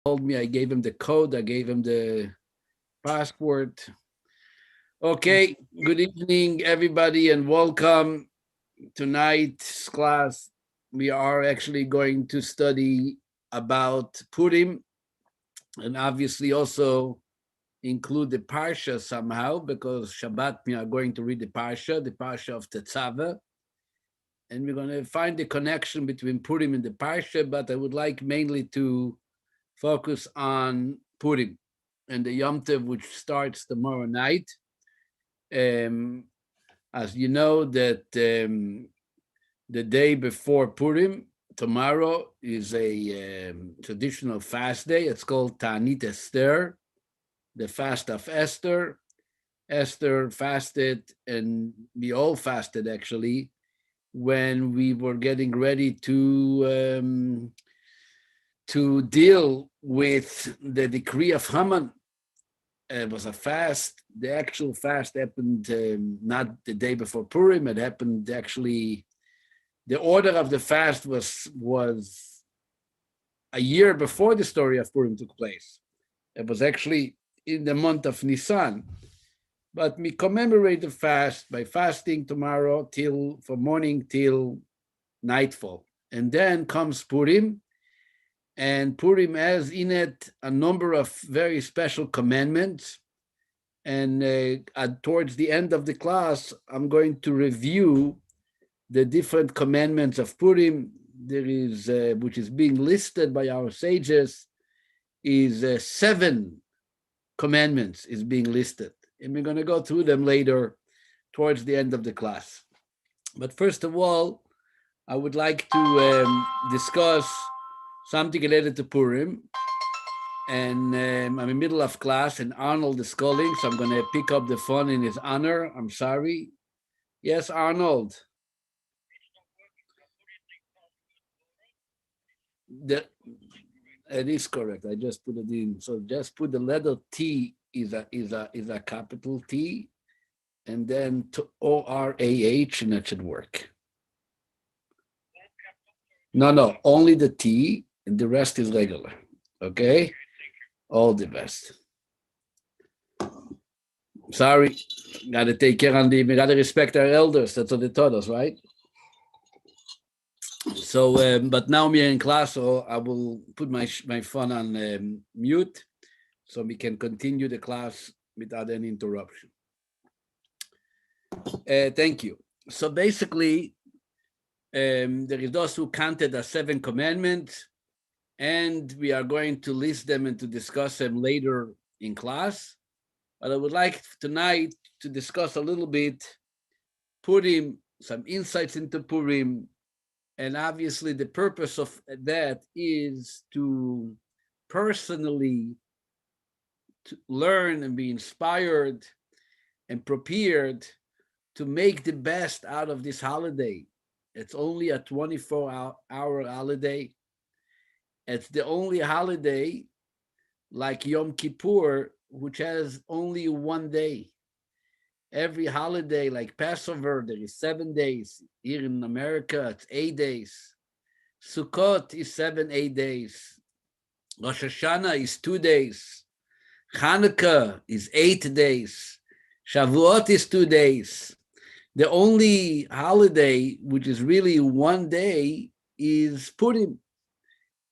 told me. I gave him the code. I gave him the password. Okay, good evening, everybody, and welcome. Tonight's class, we are actually going to study about Purim, and obviously also include the Parsha somehow, because Shabbat we are going to read the Parsha of Tetzaveh, and we're going to find the connection between Purim and the Parsha, but I would like mainly to focus on Purim and the Yom Tov, which starts tomorrow night. Um, as you know, that the day before Purim, tomorrow, is a traditional fast day. It's called Ta'anit Esther, the fast of Esther. Esther fasted, and we all fasted actually, when we were getting ready to deal with the decree of Haman. It was a fast. The actual fast happened not the day before Purim. It happened actually. The order of the fast was a year before the story of Purim took place. It was actually in the month of Nisan. But we commemorate the fast by fasting tomorrow from morning till nightfall. And then comes Purim, and Purim has in it a number of very special commandments. And towards the end of the class, I'm going to review the different commandments of Purim. There is, which is being listed by our sages, is 7 commandments is being listed. And we're going to go through them later towards the end of the class. But first of all, I would like to discuss something related to Purim. And I'm in the middle of class, and Arnold is calling, so I'm going to pick up the phone in his honor. I'm sorry. Yes, Arnold. It is correct. I just put it in. So just put the letter T is a capital T, and then to ORAH, and that should work. No, only the T, and the rest is regular. Okay? All the best. Sorry. Gotta take care on we gotta respect our elders. That's what they taught us, right? So, but now we're in class, so I will put my phone on mute so we can continue the class without any interruption. Thank you. So basically, there is those who counted as 7 commandments, and we are going to list them and to discuss them later in class. But I would like tonight to discuss a little bit Purim, some insights into Purim, and obviously the purpose of that is to personally to learn and be inspired and prepared to make the best out of this holiday. It's only a 24-hour holiday. It's the only holiday like Yom Kippur, which has only one day. Every holiday, like Passover, there is 7 days. Here in America, it's 8 days. Sukkot is 8 days. Rosh Hashanah is 2 days. Hanukkah is 8 days. Shavuot is 2 days. The only holiday which is really one day is Purim.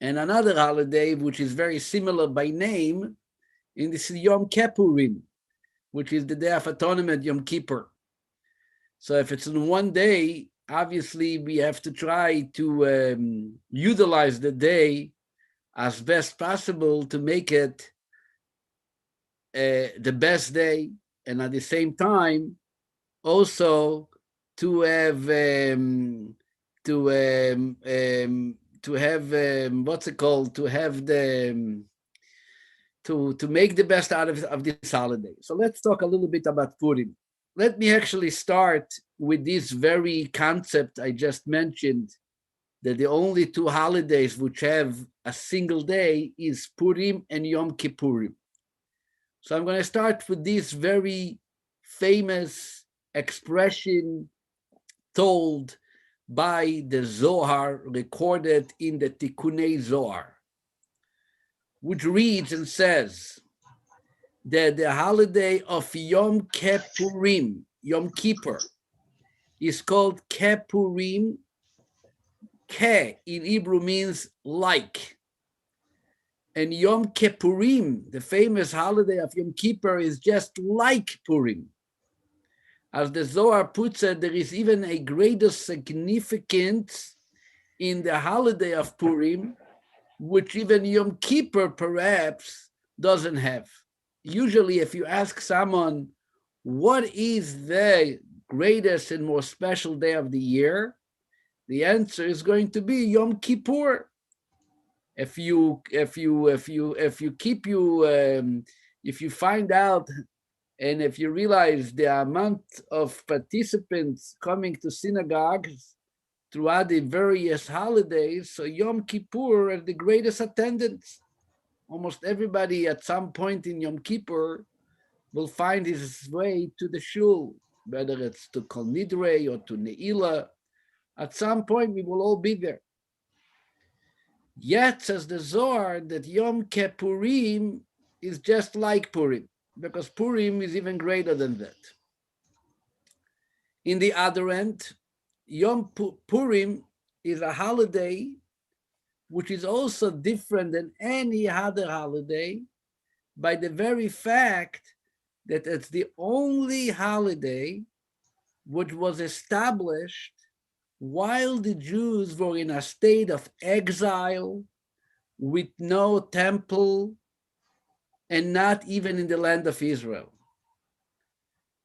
And another holiday which is very similar by name, and this is Yom Kippurim, which is the Day of Atonement, Yom Kippur. So if it's in one day, obviously we have to try to utilize the day as best possible to make it the best day, and at the same time also to have what's it called, to have the to make the best out of this holiday. So let's talk a little bit about Purim. Let me actually start with this very concept I just mentioned, that the only 2 holidays which have a single day is Purim and Yom Kippurim. So I'm going to start with this very famous expression told by the Zohar, recorded in the Tikkunei Zohar. which reads and says that the holiday of Yom Kippurim, Yom Kippur, is called Kippurim. Ke in Hebrew means like. And Yom Kippurim, the famous holiday of Yom Kippur, is just like Purim. As the Zohar puts it, there is even a greater significance in the holiday of Purim, which even Yom Kippur perhaps doesn't have. Usually, if you ask someone, what is the greatest and most special day of the year? The answer is going to be Yom Kippur. If you find out, and if you realize the amount of participants coming to synagogues throughout the various holidays, so Yom Kippur has the greatest attendance. Almost everybody at some point in Yom Kippur will find his way to the shul, whether it's to Kol Nidrei or to Ne'ilah. At some point, we will all be there. Yet, says the Zohar, that Yom Kippurim is just like Purim, because Purim is even greater than that. In the other end, Yom Purim is a holiday which is also different than any other holiday by the very fact that it's the only holiday which was established while the Jews were in a state of exile with no temple and not even in the land of Israel.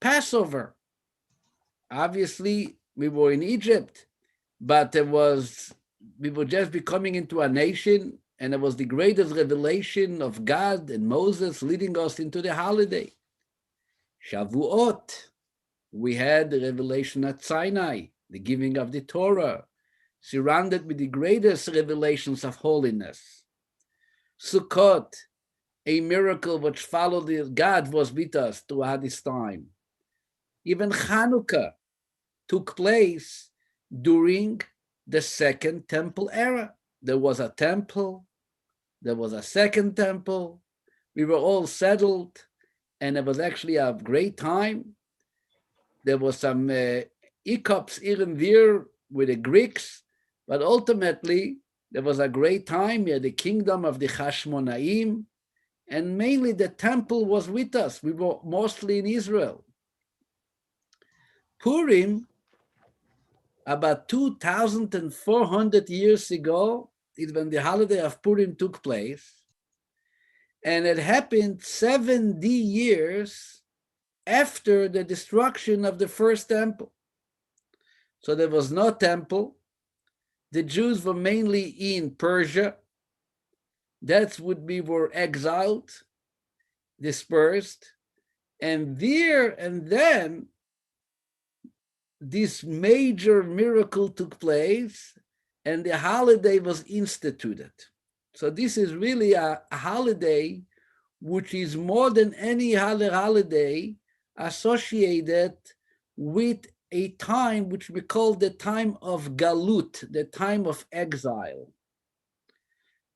Passover, obviously we were in Egypt, but we were just becoming into a nation, and it was the greatest revelation of God and Moses leading us into the holiday. Shavuot, we had the revelation at Sinai, the giving of the Torah, surrounded with the greatest revelations of holiness. Sukkot, a miracle which followed God was with us throughout this time. Even Hanukkah took place during the Second Temple era. There was a temple, there was a second temple, we were all settled, and it was actually a great time. There was some hiccups here and there with the Greeks, but ultimately there was a great time. We had the kingdom of the Hashmonaim, and mainly the temple was with us. We were mostly in Israel. Purim, about 2,400 years ago, is when the holiday of Purim took place, and it happened 70 years after the destruction of the first temple. So there was no temple. The Jews were mainly in Persia. That's what we were exiled, dispersed, and there and then this major miracle took place and the holiday was instituted. So this is really a holiday which is more than any other holiday associated with a time which we call the time of Galut, the time of exile.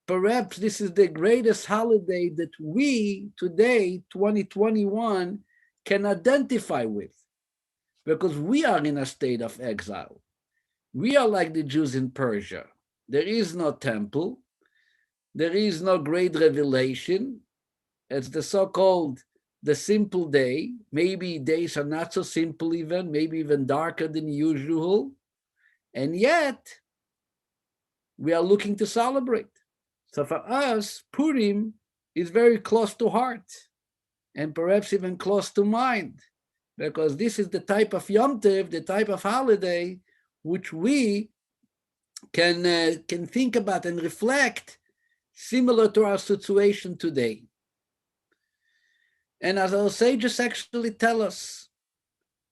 Perhaps this is the greatest holiday that we today, 2021, can identify with, because we are in a state of exile. We are like the Jews in Persia. There is no temple. There is no great revelation. It's the so-called the simple day. Maybe days are not so simple even, maybe even darker than usual. And yet, we are looking to celebrate. So for us, Purim is very close to heart and perhaps even close to mind, because this is the type of Yom Tov, the type of holiday which we can think about and reflect similar to our situation today. And as our sages actually tell us,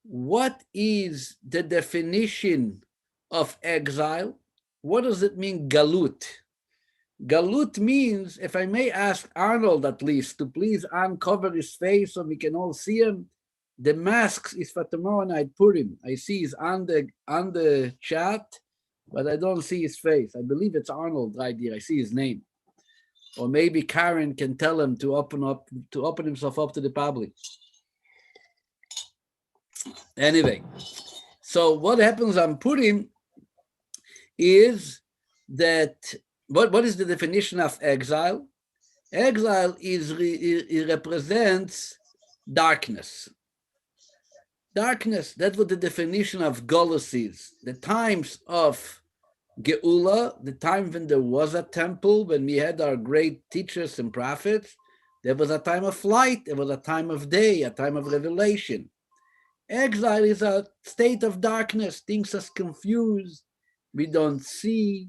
what is the definition of exile? What does it mean, galut? Galut means, if I may ask Arnold at least to please uncover his face so we can all see him. The masks is for tomorrow night Purim. I see he's on the chat, but I don't see his face. I believe it's Arnold right here. I see his name. or maybe Karen can tell him to open himself up to the public. Anyway, so what happens on Purim is that what is the definition of exile? Exile it represents darkness. Darkness, that's what the definition of Golus is. The times of Geula, the time when there was a temple, when we had our great teachers and prophets, there was a time of light, there was a time of day, a time of revelation. Exile is a state of darkness, things are confused, we don't see,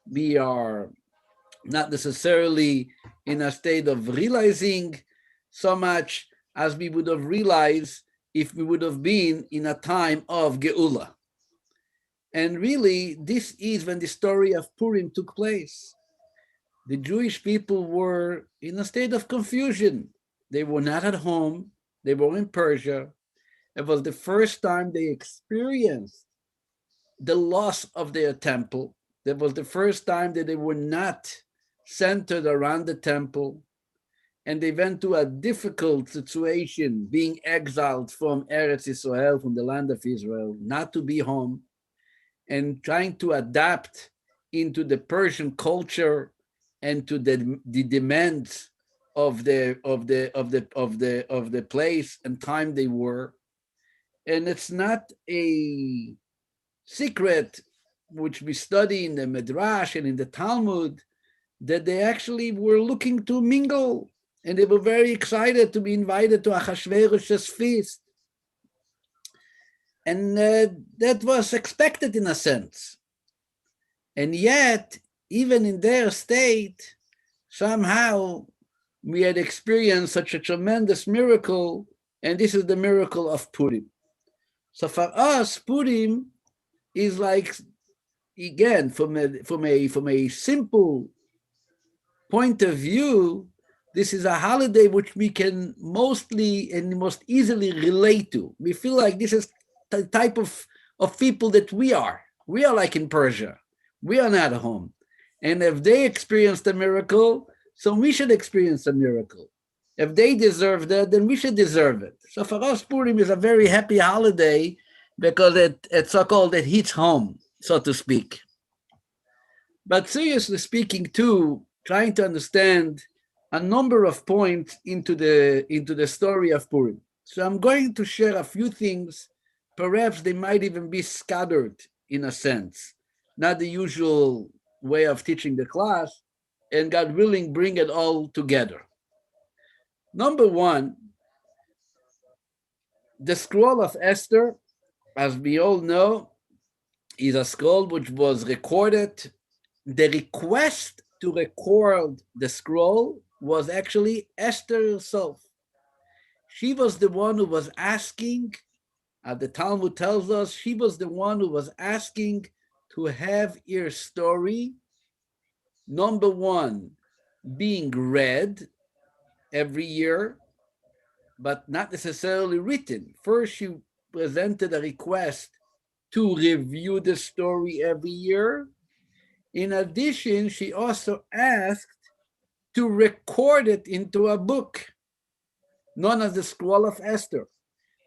we are not necessarily in a state of realizing so much as we would have realized if we would have been in a time of Geula. And really, this is when the story of Purim took place. The Jewish people were in a state of confusion. They were not at home. They were in Persia. It was the first time they experienced the loss of their temple. That was the first time that they were not centered around the temple. And they went to a difficult situation, being exiled from Eretz Israel, from the land of Israel, not to be home, and trying to adapt into the Persian culture and to the demands of the place and time they were. And it's not a secret, which we study in the Midrash and in the Talmud, that they actually were looking to mingle, and they were very excited to be invited to Achashverosh's feast. And that was expected in a sense. And yet, even in their state, somehow we had experienced such a tremendous miracle, and this is the miracle of Purim. So for us, Purim is like, again, from a simple point of view, this is a holiday which we can mostly and most easily relate to. We feel like this is the type of people that we are. We are like in Persia. We are not at home. And if they experienced a miracle, so we should experience a miracle. If they deserve that, then we should deserve it. So for us, Purim is a very happy holiday because it's so-called, it hits home, so to speak. But seriously speaking too, trying to understand a number of points into the story of Purim. So I'm going to share a few things. Perhaps they might even be scattered in a sense, not the usual way of teaching the class, and God willing, bring it all together. Number one, the scroll of Esther, as we all know, is a scroll which was recorded. The request to record the scroll was actually Esther herself. She was the one who was asking, the Talmud tells us, she was the one who was asking to have her story, number one, being read every year, but not necessarily written. First, she presented a request to review the story every year. In addition, she also asked to record it into a book known as the Scroll of Esther.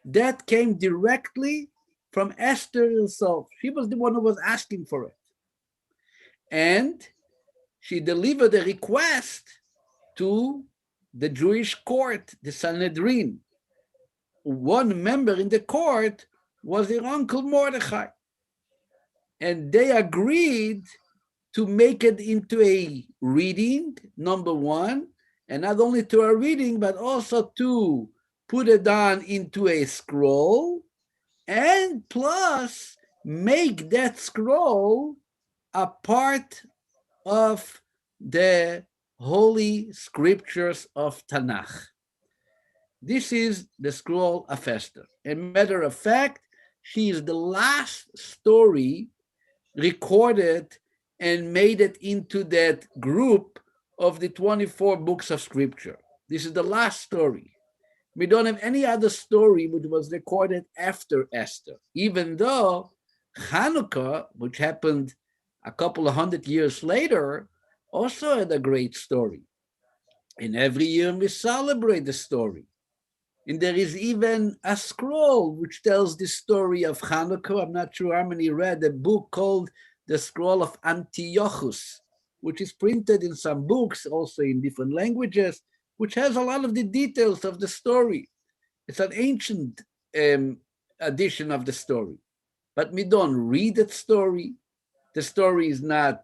That came directly from Esther herself. She was the one who was asking for it. And she delivered a request to the Jewish court, the Sanhedrin. One member in the court was her uncle Mordechai. And they agreed to make it into a reading, number one, and not only to a reading, but also to put it down into a scroll, and plus make that scroll a part of the holy scriptures of Tanakh. This is the scroll of Esther. As a matter of fact, she is the last story recorded and made it into that group of the 24 books of scripture. This is the last story. We don't have any other story which was recorded after Esther, even though Hanukkah, which happened a couple of 100 years later, also had a great story. And every year we celebrate the story. And there is even a scroll which tells the story of Hanukkah. I'm not sure how many read a book called The Scroll of Antiochus, which is printed in some books, also in different languages, which has a lot of the details of the story. It's an ancient edition of the story. But we don't read that story. The story is not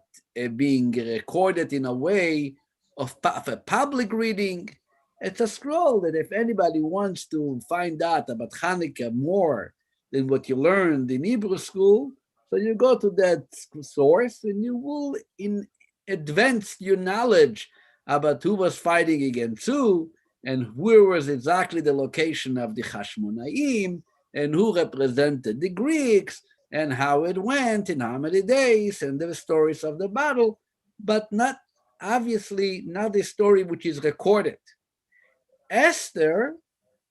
being recorded in a way of a public reading. It's a scroll that if anybody wants to find out about Hanukkah more than what you learned in Hebrew school, so you go to that source and you will advance your knowledge about who was fighting against who and where was exactly the location of the Hashmonaim and who represented the Greeks and how it went in how many days and the stories of the battle, but not obviously not the story which is recorded. Esther,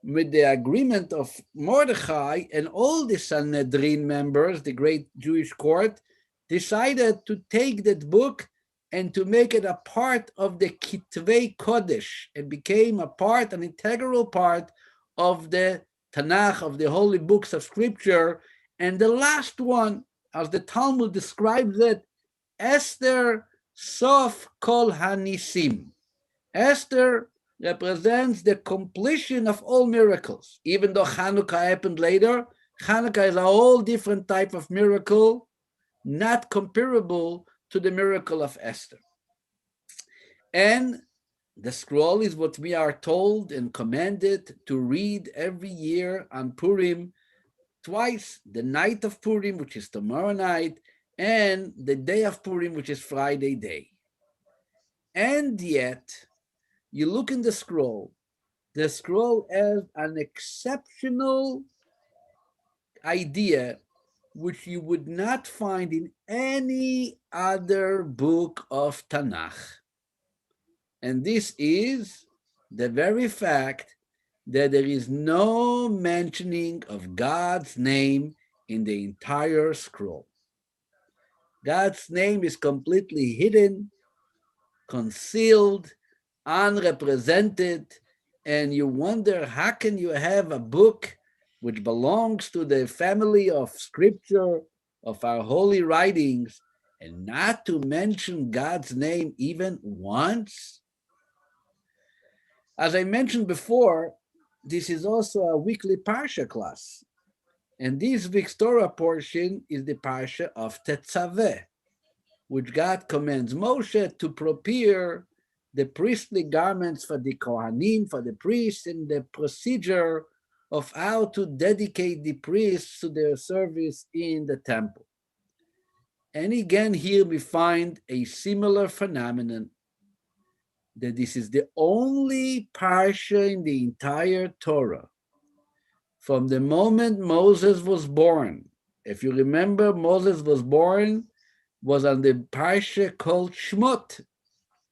with the agreement of Mordechai and all the Sanhedrin members, the great Jewish court, decided to take that book and to make it a part of the Kitvei Kodesh. It became an integral part of the Tanakh, of the holy books of scripture. And the last one, as the Talmud describes it, Esther Sof Kol Hanisim. Esther represents the completion of all miracles. Even though Hanukkah happened later, Hanukkah is a whole different type of miracle, not comparable to the miracle of Esther. And the scroll is what we are told and commanded to read every year on Purim, twice, the night of Purim, which is tomorrow night, and the day of Purim, which is Friday day. And yet, you look in the scroll has an exceptional idea which you would not find in any other book of Tanakh. And this is the very fact that there is no mentioning of God's name in the entire scroll. God's name is completely hidden, concealed, unrepresented, and you wonder how can you have a book which belongs to the family of scripture, of our holy writings, and not to mention God's name even once? As I mentioned before, this is also a weekly Parsha class. And this week's Torah portion is the Parsha of Tetzaveh, which God commands Moshe to prepare the priestly garments for the Kohanim, for the priests, and the procedure of how to dedicate the priests to their service in the temple. And again, here we find a similar phenomenon, that this is the only parsha in the entire Torah. From the moment Moses was born, if you remember, Moses was born was on the parsha called Shmot,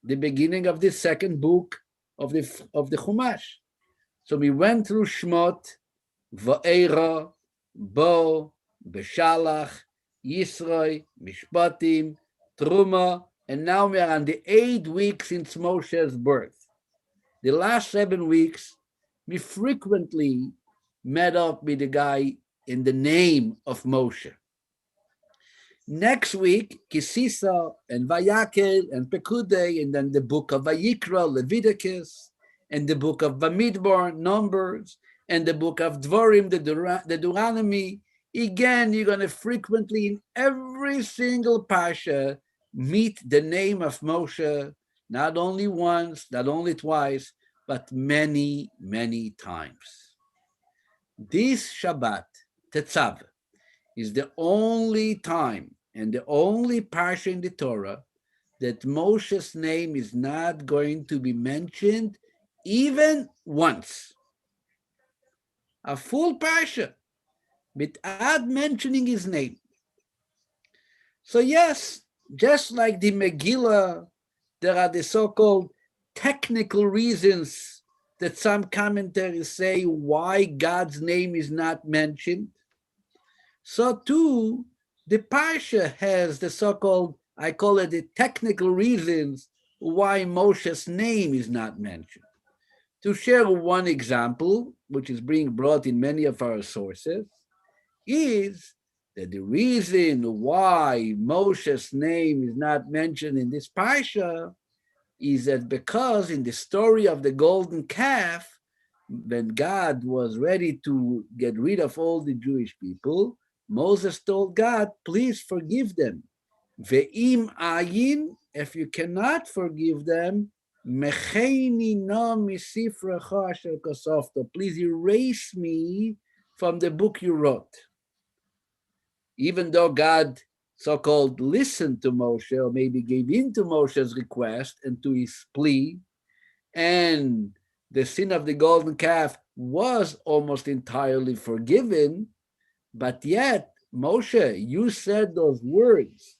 the beginning of the second book of the Chumash. So we went through Shmot, Va'era, Bo, Beshalach, Yisroi, Mishpatim, Truma, and now we are on the 8 weeks since Moshe's birth. The last 7 weeks, we frequently met up with the guy in the name of Moshe. Next week, Kisisa and Vayakel and Pekudei, and then the book of Vayikra, Leviticus, and the book of Bamidbar, Numbers, and the book of Dvorim, the Deuteronomy. Again, you're going to frequently, in every single Pasha, meet the name of Moshe, not only once, not only twice, but many, many times. This Shabbat, Tetzaveh, is the only time and the only parsha in the Torah that Moshe's name is not going to be mentioned even once. A full parsha without mentioning his name. So yes, just like the Megillah, there are the so-called technical reasons that some commentaries say why God's name is not mentioned. So too, the Parsha has the so-called, I call it the technical reasons why Moshe's name is not mentioned. To share one example, which is being brought in many of our sources, is that the reason why Moshe's name is not mentioned in this Parasha is that because in the story of the golden calf, when God was ready to get rid of all the Jewish people, Moses told God, please forgive them. Ve'im ayin, if you cannot forgive them, mecheini no misifrecha asher kosofto. Please erase me from the book you wrote. Even though God so-called listened to Moshe, or maybe gave in to Moshe's request and to his plea, and the sin of the golden calf was almost entirely forgiven, but yet, Moshe, you said those words,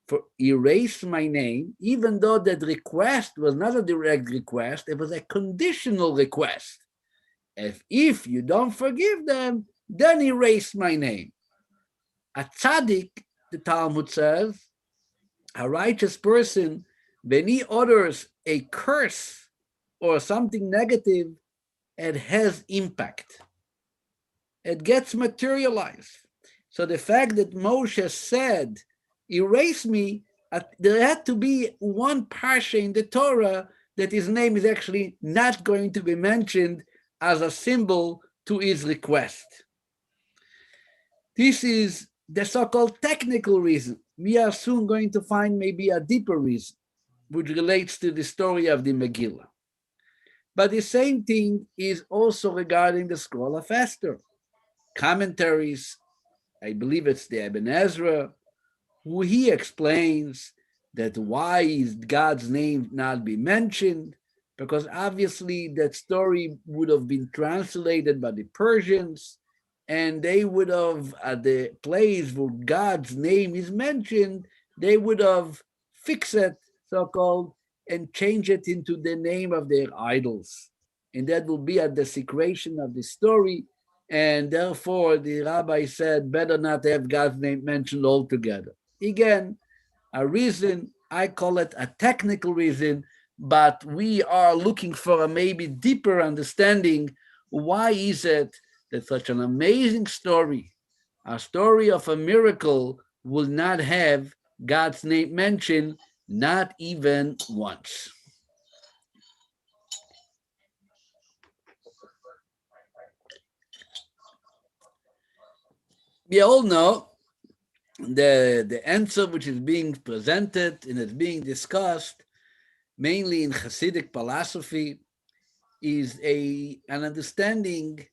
for erase my name, even though that request was not a direct request, it was a conditional request. If you don't forgive them, then erase my name. A tzaddik, the Talmud says, a righteous person, when he utters a curse or something negative, it has impact. It gets materialized. So the fact that Moshe said, erase me, there had to be one parsha in the Torah that his name is actually not going to be mentioned as a symbol to his request. This is the so-called technical reason. We are soon going to find maybe a deeper reason, which relates to the story of the Megillah. But the same thing is also regarding the scroll of Esther. Commentaries, I believe it's the Ibn Ezra, who he explains that why is God's name not be mentioned? Because obviously that story would have been translated by the Persians, and they would have, at the place where God's name is mentioned, they would have fixed it, so-called, and change it into the name of their idols. And that will be a desecration of the story. And therefore, the rabbi said, better not have God's name mentioned altogether. Again, a reason, I call it a technical reason, but we are looking for a maybe deeper understanding. Why is it that such an amazing story, a story of a miracle, will not have God's name mentioned, not even once? We all know the answer which is being presented and is being discussed mainly in Hasidic philosophy is an understanding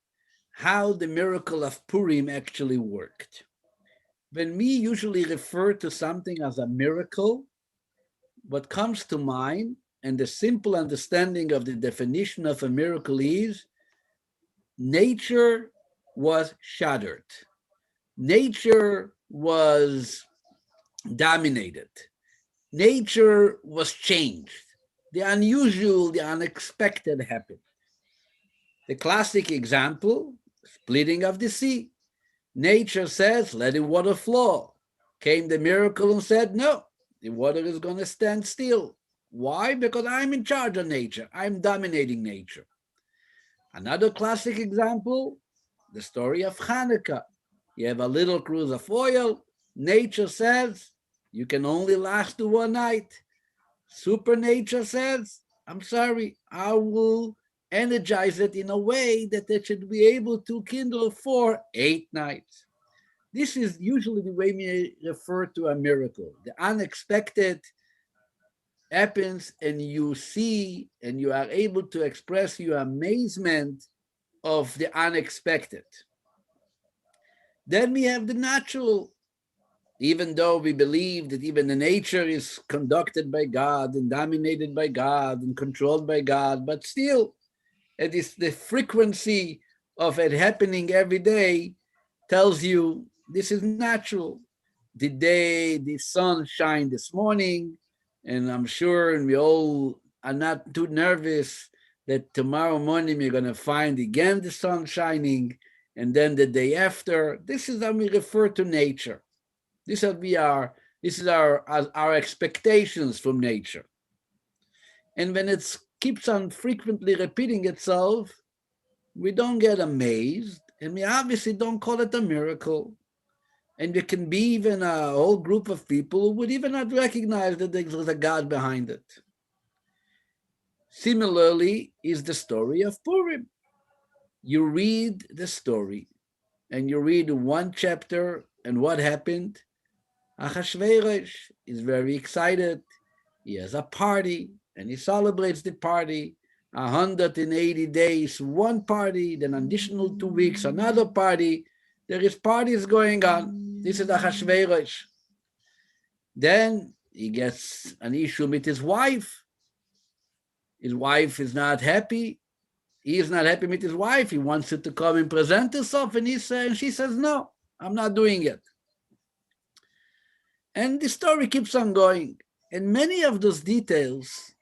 how the miracle of Purim actually worked. When we usually refer to something as a miracle, what comes to mind, and the simple understanding of the definition of a miracle is, nature was shattered. Nature was dominated. Nature was changed. The unusual, the unexpected happened. The classic example, splitting of the sea. Nature says, let the water flow. Came the miracle and said, no, the water is going to stand still. Why? Because I'm in charge of nature. I'm dominating nature. Another classic example, the story of Hanukkah. You have a little cruse of oil. Nature says, you can only last to one night. Supernature says, I'm sorry, I will energize it in a way that it should be able to kindle for 8 nights. This is usually the way we refer to a miracle. The unexpected happens and you see and you are able to express your amazement of the unexpected. Then we have the natural. Even though we believe that even the nature is conducted by God and dominated by God and controlled by God, but still, it is the frequency of it happening every day tells you this is natural. The sun shined this morning, and I'm sure, and we all are not too nervous that tomorrow morning we're going to find again the sun shining, and then the day after. This is how we refer to nature. This is our expectations from nature. And when it keeps on frequently repeating itself, we don't get amazed, and we obviously don't call it a miracle. And there can be even a whole group of people who would even not recognize that there's a God behind it. Similarly is the story of Purim. You read the story, and you read one chapter, and what happened? Achashverosh is very excited. He has a party, and he celebrates the party. 180 days, one party, then additional 2 weeks, another party. There is parties going on. This is Achashverosh. Then he gets an issue with his wife. His wife is not happy. He is not happy with his wife. He wants her to come and present herself, and she says, no, I'm not doing it. And the story keeps on going. And many of those details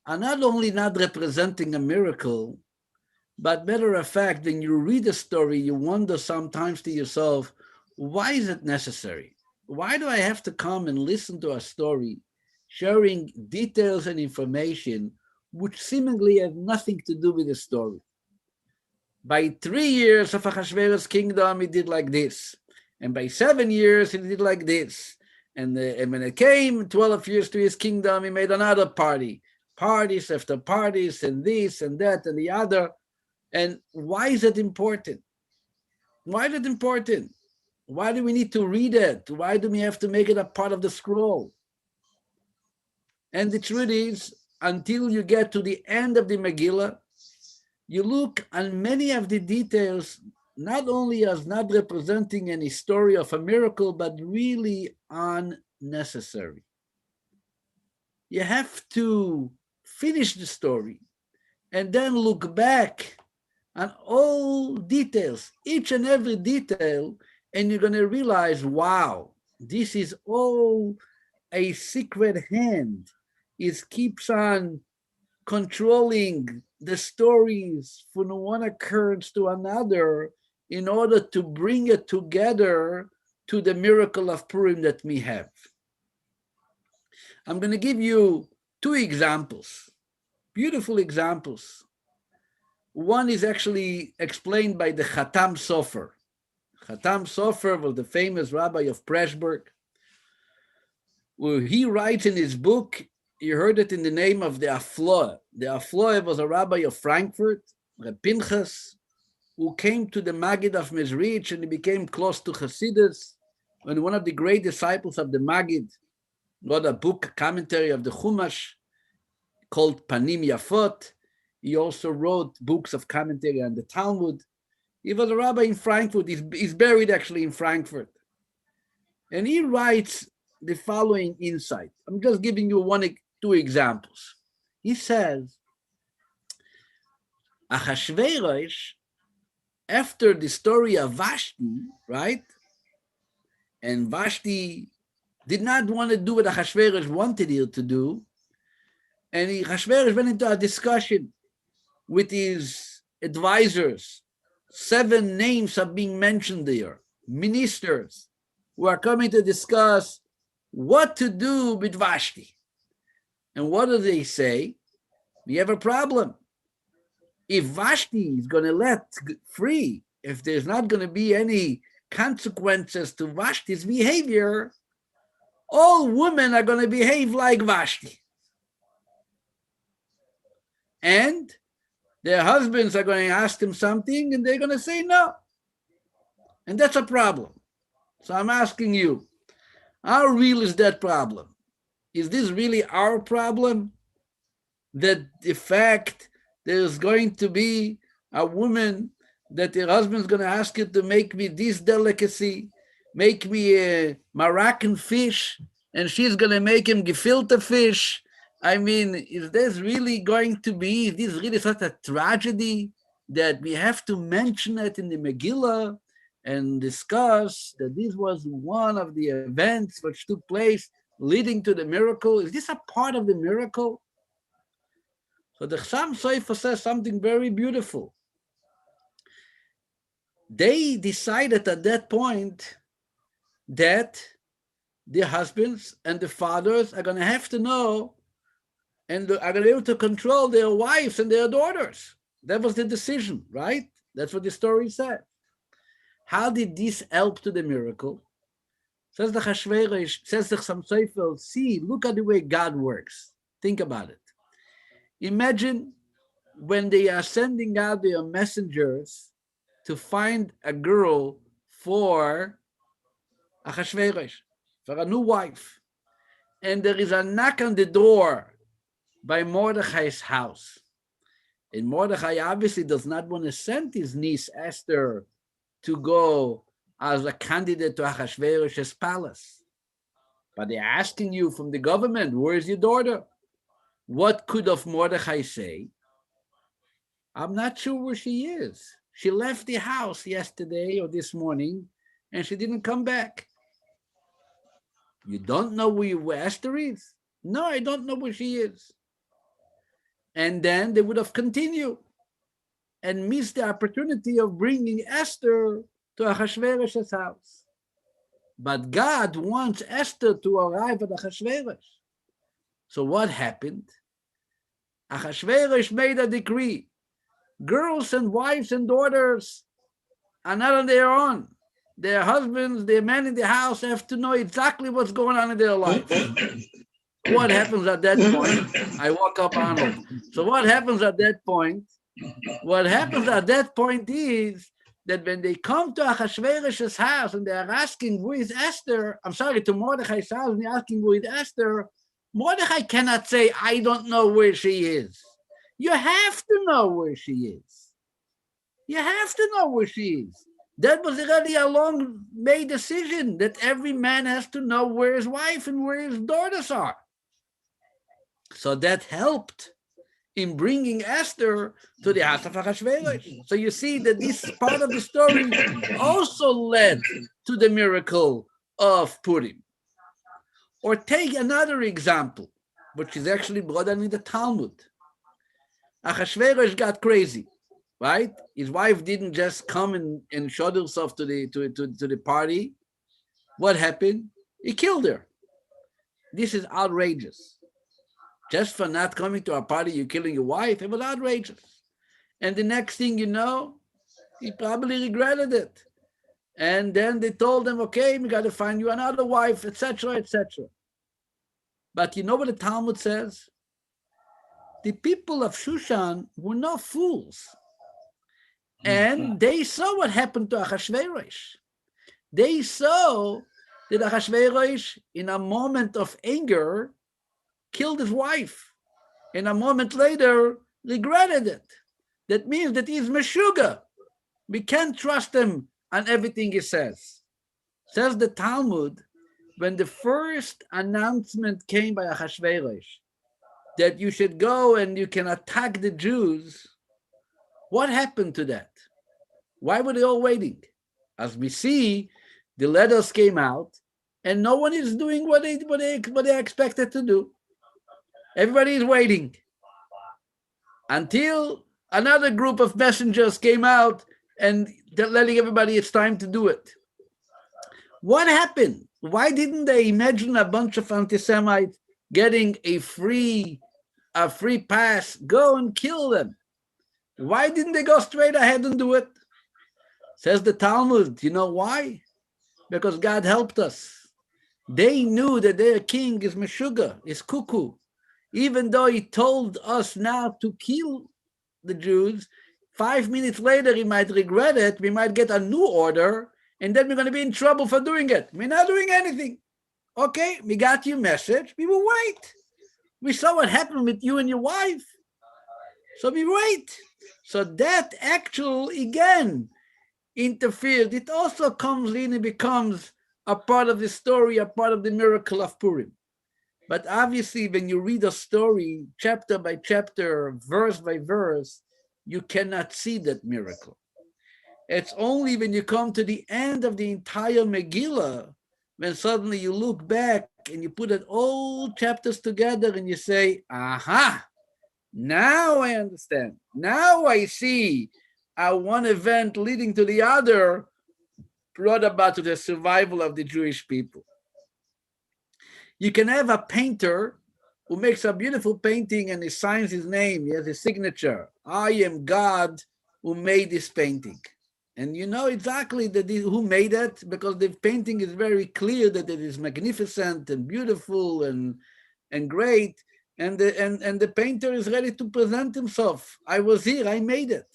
are not only not representing a miracle, but matter of fact, when you read a story, you wonder sometimes to yourself, why is it necessary? Why do I have to come and listen to a story sharing details and information which seemingly have nothing to do with the story? By 3 years of Ahasuerus' kingdom, he did like this. And by 7 years, he did like this. And when it came 12 years to his kingdom, he made another party. Parties after parties, and this and that and the other. And why is it important? Why is it important? Why do we need to read it? Why do we have to make it a part of the scroll? And the truth is, until you get to the end of the Megillah, you look on many of the details, not only as not representing any story of a miracle, but really unnecessary. You have to finish the story and then look back on all details, each and every detail, and you're going to realize, wow, this is all a secret hand. It keeps on controlling the stories from one occurrence to another in order to bring it together to the miracle of Purim that we have. I'm going to give you 2 examples, beautiful examples. One is actually explained by the Chatam Sofer. Chatam Sofer was the famous rabbi of Pressburg, where he writes in his book, you heard it in the name of the Afloah. The Afloah was a rabbi of Frankfurt, Reb Pinchas, who came to the Maggid of Mezrich, and he became close to Hasidus. When one of the great disciples of the Maggid wrote a book, a commentary of the Chumash called Panim Yafot. He also wrote books of commentary on the Talmud. He was a rabbi in Frankfurt. He's buried actually in Frankfurt. And he writes the following insight. I'm just giving you 2 examples. He says, Achashverosh, after the story of Vashti, right? And Vashti did not want to do what Achashverosh wanted her to do. And Achashverosh went into a discussion with his advisors. 7 names are being mentioned there, ministers who are coming to discuss what to do with Vashti. And what do they say? We have a problem. If Vashti is going to let free, if there's not going to be any consequences to Vashti's behavior, all women are going to behave like Vashti. And their husbands are going to ask them something and they're going to say no. And that's a problem. So I'm asking you, how real is that problem? Is this really our problem? That the fact there's going to be a woman that her husband's going to ask her to make me this delicacy, make me a Moroccan fish, and she's going to make him gefilte fish. I mean, is this really going to be, is this really such a tragedy that we have to mention it in the Megillah and discuss that this was one of the events which took place leading to the miracle? Is this a part of the miracle? So the Chatam Sofer says something very beautiful. They decided at that point that the husbands and the fathers are going to have to know and are going to be able to control their wives and their daughters. That was the decision, right? That's what the story said. How did this help to the miracle? Says the Chashverosh, says the Chassam Sofer, see, look at the way God works. Think about it. Imagine when they are sending out their messengers to find a girl for Achashverosh, for a new wife. And there is a knock on the door by Mordechai's house. And Mordechai obviously does not want to send his niece Esther to go as a candidate to Achashverosh's palace. But they're asking you from the government, where is your daughter? What could of Mordechai say? I'm not sure where she is. She left the house yesterday or this morning, and she didn't come back. You don't know where Esther is? No, I don't know where she is. And then they would have continued and missed the opportunity of bringing Esther to Achashverosh's house. But God wants Esther to arrive at Achashverosh. So what happened? Achashverosh made a decree. Girls and wives and daughters are not on their own. Their husbands, their men in the house have to know exactly what's going on in their life. What happens at that point? I woke up Arnold. So what happens at that point? What happens at that point is that when they come to Achashverosh's house and they are asking who is Esther, to Mordechai's house and they're asking who is Esther, Mordechai cannot say, I don't know where she is. You have to know where she is. You have to know where she is. That was already a long made decision that every man has to know where his wife and where his daughters are. So that helped in bringing Esther to the house of Achashverosh. So you see that this part of the story also led to the miracle of Purim. Or take another example, which is actually brought down in the Talmud. Achashverosh got crazy, right? His wife didn't just come and show herself to the party. What happened? He killed her. This is outrageous. Just for not coming to a party, you're killing your wife. It was outrageous. And the next thing you know, he probably regretted it. And then they told him, okay, we got to find you another wife, etc., etc. But you know what the Talmud says? The people of Shushan were not fools. And they saw what happened to Achashverosh. They saw that Achashverosh, in a moment of anger, killed his wife. And a moment later, regretted it. That means that he's Meshuggah. We can't trust him on everything he says. Says the Talmud, when the first announcement came by Achashverosh that you should go and you can attack the Jews, what happened to that? Why were they all waiting? As we see, the letters came out and no one is doing what they expected to do. Everybody is waiting until another group of messengers came out and they're letting everybody it's time to do it. What happened? Why didn't they imagine a bunch of anti-Semites getting a free pass, go and kill them? Why didn't they go straight ahead and do it? Says the Talmud, you know why? Because God helped us. They knew that their king is Meshuggah, is cuckoo. Even though he told us now to kill the Jews, 5 minutes later he might regret it, we might get a new order, and then we're going to be in trouble for doing it. We're not doing anything. Okay, we got your message, we will wait. We saw what happened with you and your wife, so we wait. So that actually, again, interfered. It also comes in and becomes a part of the story, a part of the miracle of Purim. But obviously, when you read a story, chapter by chapter, verse by verse, you cannot see that miracle. It's only when you come to the end of the entire Megillah, when suddenly you look back and you put all chapters together and you say, aha, now I understand. Now I see how one event leading to the other brought about to the survival of the Jewish people. You can have a painter who makes a beautiful painting and he signs his name. He has his signature. I am God who made this painting. And you know exactly who made it, because the painting is very clear that it is magnificent and beautiful and great. And the painter is ready to present himself. I was here, I made it.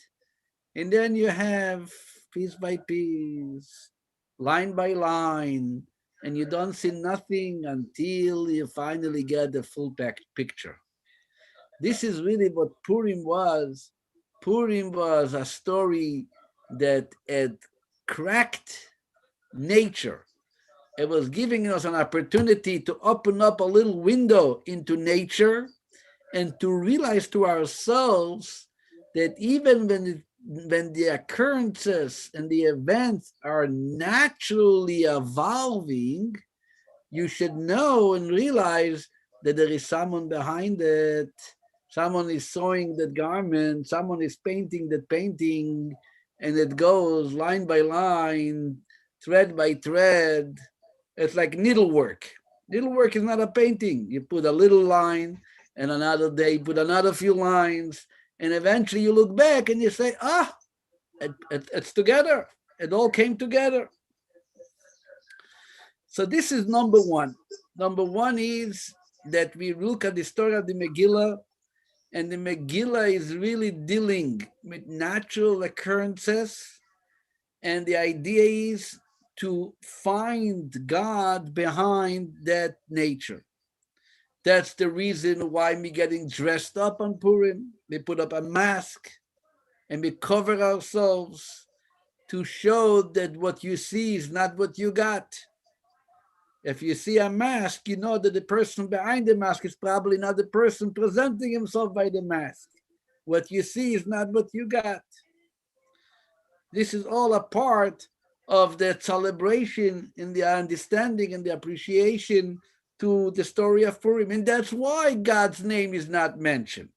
And then you have piece by piece, line by line, and you don't see nothing until you finally get the full picture. This is really what Purim was. Purim was a story that had cracked nature. It was giving us an opportunity to open up a little window into nature and to realize to ourselves that even when the occurrences and the events are naturally evolving, you should know and realize that there is someone behind it. Someone is sewing that garment, someone is painting that painting, and it goes line by line, thread by thread. It's like needlework. Needlework is not a painting. You put a little line, and another day you put another few lines, and eventually you look back and you say, it's together. It all came together. So this is number one. Number one is that we look at the story of the Megillah, and the Megillah is really dealing with natural occurrences, and the idea is to find God behind that nature. That's the reason why we getting dressed up on Purim. We put up a mask and we cover ourselves to show that what you see is not what you got. If you see a mask, you know that the person behind the mask is probably not the person presenting himself by the mask. What you see is not what you got. This is all a part of that celebration and the understanding and the appreciation to the story of Purim. And that's why God's name is not mentioned.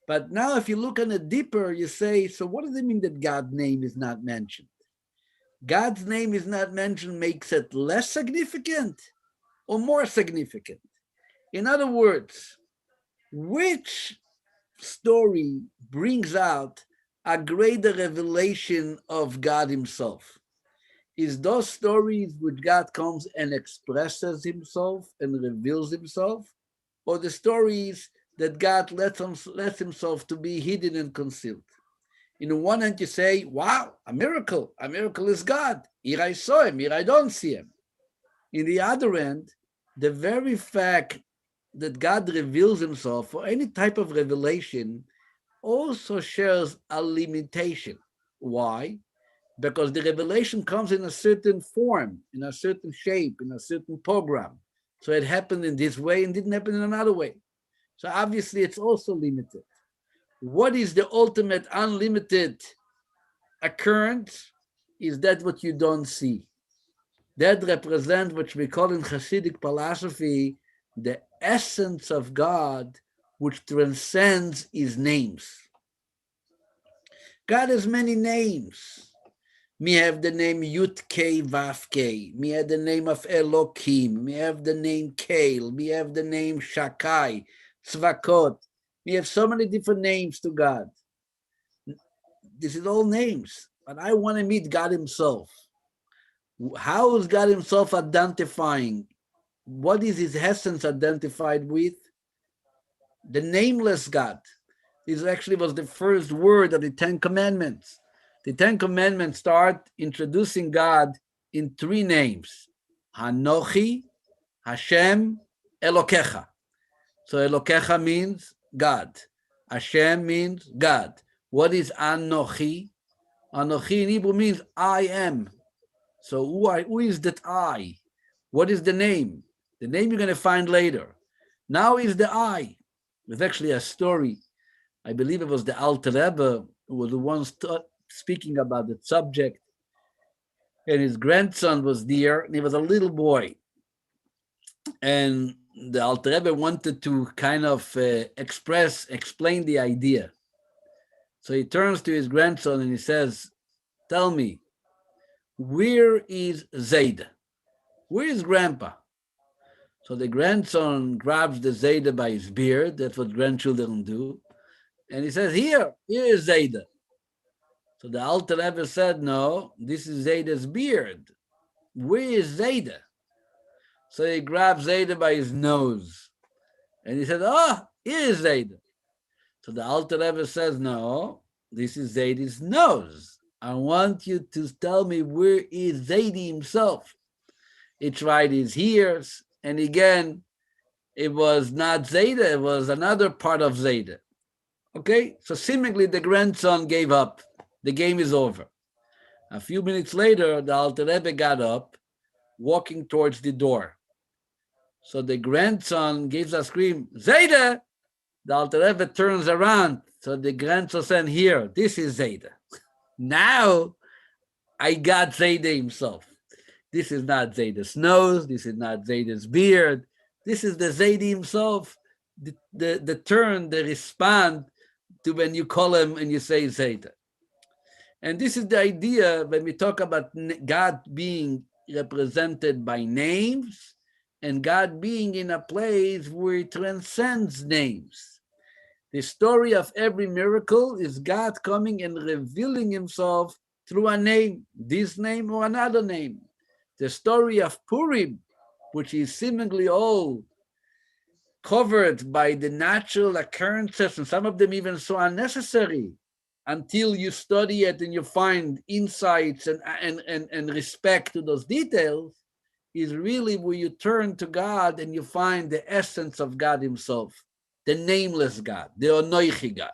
But now if you look on it deeper, you say, so what does it mean that God's name is not mentioned? God's name is not mentioned makes it less significant or more significant? In other words, which story brings out a greater revelation of God himself? Is those stories which God comes and expresses himself and reveals himself, or the stories that God lets himself to be hidden and concealed? In the one hand, you say, wow, a miracle is God. Here I saw him, here I don't see him. In the other end, the very fact that God reveals himself, or any type of revelation, also shares a limitation. Why? Because the revelation comes in a certain form, in a certain shape, in a certain program. So it happened in this way and didn't happen in another way. So obviously it's also limited. What is the ultimate unlimited occurrence? Is that what you don't see? That represents what we call in Hasidic philosophy the essence of God, which transcends his names. God has many names. We have the name Yud K Vav K. We have the name of Elohim. We have the name Kael. We have the name Shakai, Tzvakot. We have so many different names to God. This is all names, but I want to meet God himself. How is God himself identifying? What is his essence identified with? The nameless God. This actually was the first word of the Ten Commandments. The Ten Commandments start introducing God in three names: Hanochi, Hashem, Elokecha. So Elokecha means God. Hashem means God. What is Anochi? Anochi in Hebrew means I am. So who is that I? What is the name? The name you're going to find later. Now is the I. There's actually a story. I believe it was the Alter Rebbe who was the one speaking about the subject. And his grandson was there, and he was a little boy. And the Alter Rebbe wanted to kind of explain the idea. So he turns to his grandson and he says, tell me, where is Zaid? Where is Grandpa? So the grandson grabs the Zayda by his beard. That's what grandchildren do. And he says, here is Zayda. So the Alter Rebbe said, no, this is Zayda's beard. Where is Zayda? So he grabs Zayda by his nose. And he said, oh, here is Zayda. So the Alter Rebbe says, no, this is Zayda's nose. I want you to tell me where is Zayda himself. He tried his ears, and again, it was not Zayda, it was another part of Zayda. Okay, so seemingly the grandson gave up. The game is over. A few minutes later, the Alter Rebbe got up, walking towards the door. So the grandson gives a scream, Zayda! The Alter Rebbe turns around. So the grandson said, here, this is Zayda. Now I got Zayda himself. This is not Zayda's nose. This is not Zayda's beard. This is the Zayda himself. The turn, the respond to when you call him and you say Zayda. And this is the idea when we talk about God being represented by names and God being in a place where it transcends names. The story of every miracle is God coming and revealing himself through a name, this name or another name. The story of Purim, which is seemingly all covered by the natural occurrences, and some of them even so unnecessary, until you study it and you find insights and respect to those details, is really where you turn to God and you find the essence of God himself, the nameless God, the Onoichi God.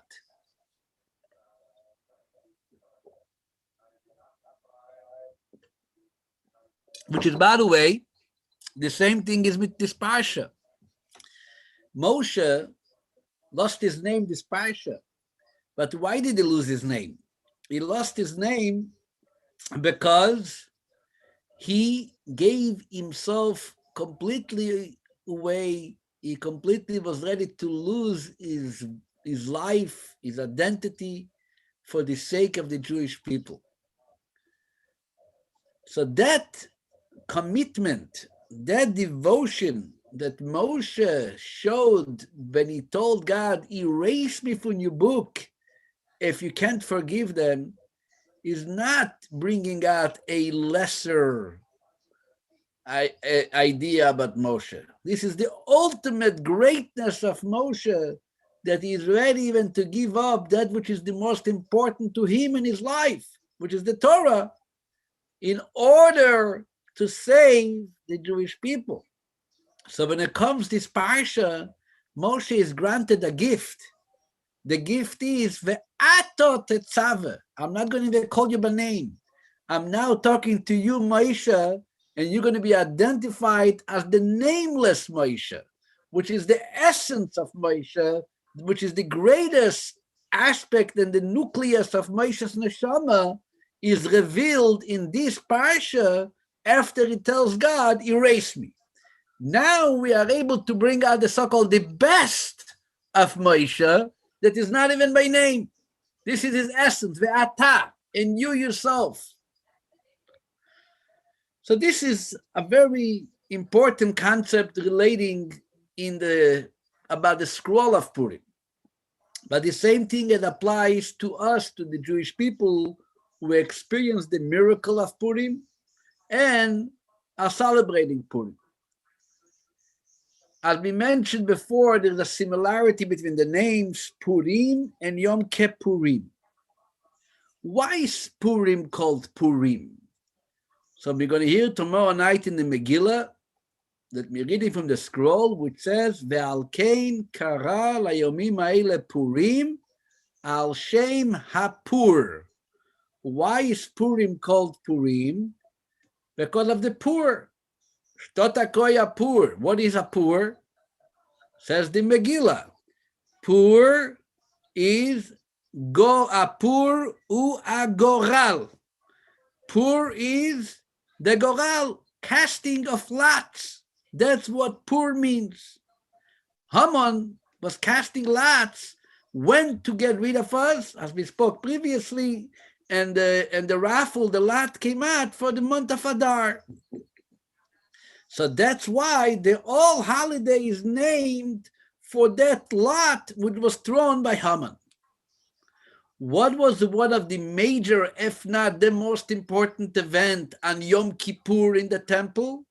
Which is, by the way, the same thing is with this Parsha. Moshe lost his name, this Parsha. But why did he lose his name? He lost his name because he gave himself completely away. He completely was ready to lose his life, his identity, for the sake of the Jewish people. So that commitment, that devotion that Moshe showed when he told God, erase me from your book if you can't forgive them, is not bringing out a lesser idea about Moshe. This is the ultimate greatness of Moshe, that he is ready even to give up that which is the most important to him in his life, which is the Torah, in order to save the Jewish people. So when it comes to this Parasha, Moshe is granted a gift. The gift is Ve'ato Tetzaveh. I'm not going to call you by name. I'm now talking to you, Moshe, and you're going to be identified as the nameless Moshe, which is the essence of Moshe, which is the greatest aspect and the nucleus of Moshe's neshama, is revealed in this Parasha after he tells God, erase me. Now we are able to bring out the so-called the best of Moshe, that is not even by name. This is his essence, ve'ata, and you yourself. So this is a very important concept relating about the scroll of Purim. But the same thing that applies to us, to the Jewish people who experience the miracle of Purim and are celebrating Purim. As we mentioned before, there's a similarity between the names Purim and Yom Kippurim. Why is Purim called Purim? So we're going to hear tomorrow night in the Megillah, that we're reading from the scroll, which says, Ve'al kein kara layomim ha'ele Purim al shem ha'pur. Why is Purim called Purim? Because of the pur. Shtotakoya pur. What is a pur? Says the Megillah. Pur is go apur u agoral. Pur is the goral, casting of lots. That's what pur means. Haman was casting lots when to get rid of us, as we spoke previously, and the raffle, the lot came out for the month of Adar. So that's why the whole holiday is named for that lot which was thrown by Haman. What was one of the major, if not the most important event on Yom Kippur in the temple?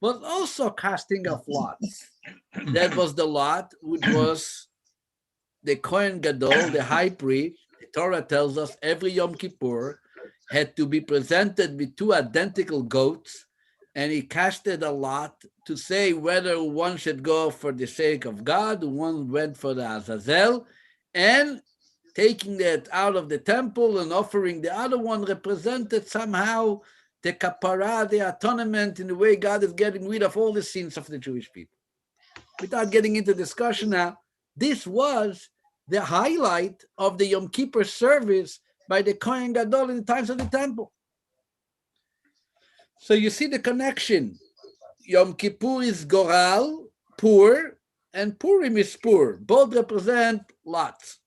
Was also casting of lots. That was the lot which was the Kohen Gadol, the high priest. The Torah tells us every Yom Kippur had to be presented with two identical goats, and he casted a lot to say whether one should go for the sake of God, one went for the Azazel, and taking that out of the temple and offering the other one represented somehow the kapara, the atonement, in the way God is getting rid of all the sins of the Jewish people. Without getting into discussion now, this was the highlight of the Yom Kippur service by the Kohen Gadol in the times of the temple. So you see the connection. Yom Kippur is Goral, Pur, and Purim is Pur. Both represent lots.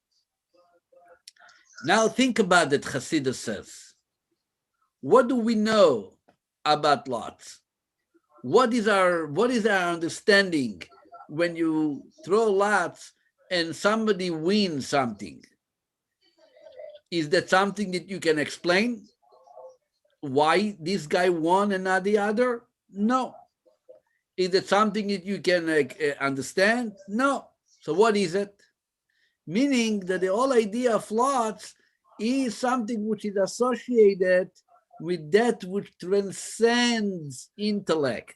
Now think about it, Chassidus says. What do we know about lots? What is our understanding when you throw lots and somebody wins something? Is that something that you can explain? Why this guy won and not the other? No. Is it something that you can understand? No. So what is it? Meaning that the whole idea of lots is something which is associated with that which transcends intellect,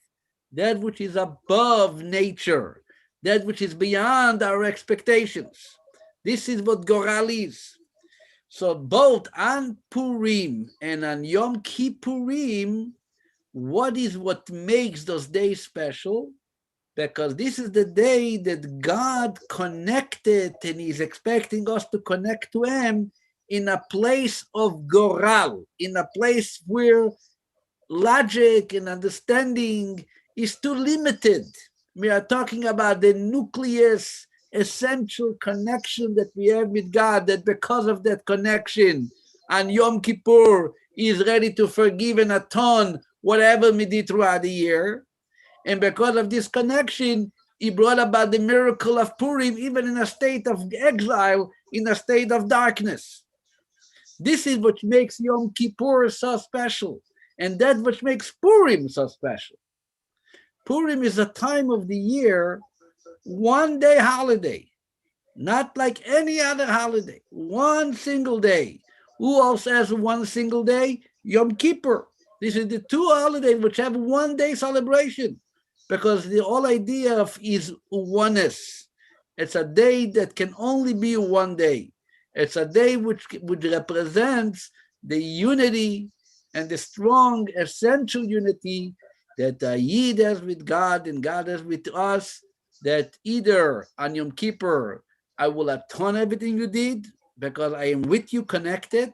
that which is above nature, that which is beyond our expectations. This is what Goral is. So both on Purim and on Yom Kippurim, what makes those days special? Because this is the day that God connected, and He's expecting us to connect to Him in a place of Goral, in a place where logic and understanding is too limited. We are talking about the nucleus, essential connection that we have with God, that because of that connection, on Yom Kippur, He is ready to forgive and atone whatever we did throughout the year. And because of this connection, He brought about the miracle of Purim, even in a state of exile, in a state of darkness. This is what makes Yom Kippur so special. And that's what makes Purim so special. Purim is a time of the year, one day holiday, not like any other holiday, one single day. Who else has one single day? Yom Kippur. This is the two holidays which have one day celebration, because the whole idea of is oneness. It's a day that can only be one day. It's a day which represents the unity and the strong essential unity that Yid has with God and God has with us, that either on Yom Kippur, I will atone everything you did because I am with you connected,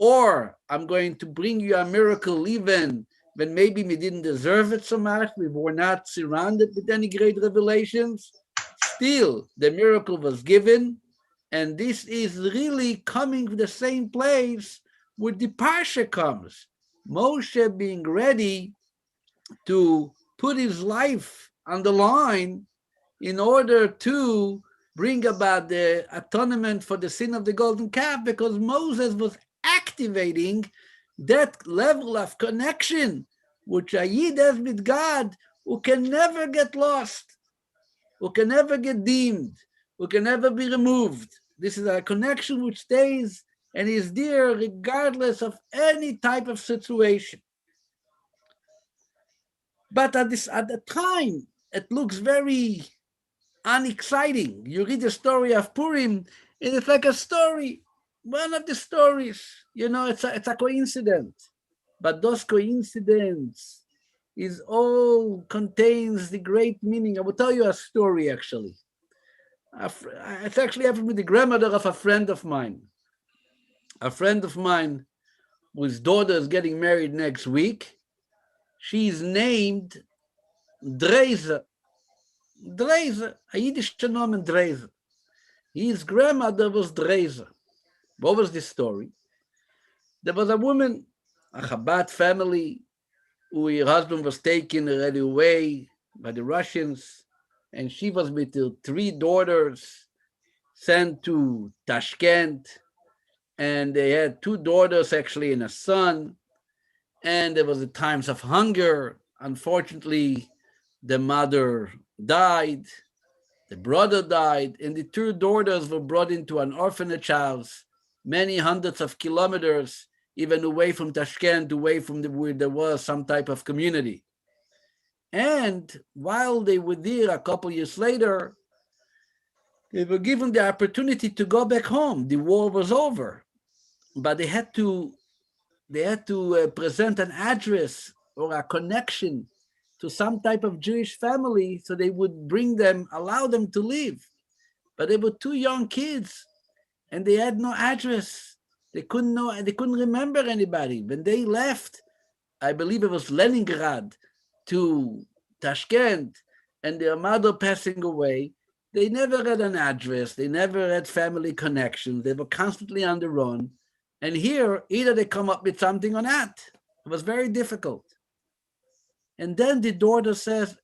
or I'm going to bring you a miracle even when maybe we didn't deserve it so much, we were not surrounded with any great revelations. Still, the miracle was given, and this is really coming to the same place where the Parsha comes. Moshe being ready to put his life on the line in order to bring about the atonement for the sin of the golden calf, because Moses was activating that level of connection which a Yid has with God, who can never get lost, who can never get dimmed, who can never be removed. This is a connection which stays and is there regardless of any type of situation. But at the time, it looks very unexciting. You read the story of Purim, and it's like a story, one of the stories. You know, it's a coincidence. But those coincidences is all contains the great meaning. I will tell you a story, actually. It's actually happened with the grandmother of a friend of mine. A friend of mine whose daughter is getting married next week. She's named Dreiser. Dreiser, a Yiddish Namen Dreiser. His grandmother was Dreiser. What was the story? There was a woman, a Chabad family, who her husband was taken already away by the Russians, and she was with her 3 daughters sent to Tashkent, and they had 2 daughters actually and a son, and there was the times of hunger. Unfortunately, the mother died, the brother died, and the 2 daughters were brought into an orphanage house many hundreds of kilometers, even away from Tashkent, away from where there was some type of community. And while they were there, a couple years later, they were given the opportunity to go back home. The war was over, but they had to present an address or a connection to some type of Jewish family so they would allow them to live. But they were 2 young kids and they had no address. They couldn't remember anybody. When they left, I believe it was Leningrad to Tashkent, and their mother passing away, they never had an address. They never had family connections. They were constantly on the run. And here, either they come up with something or not. It was very difficult. And then the daughter says,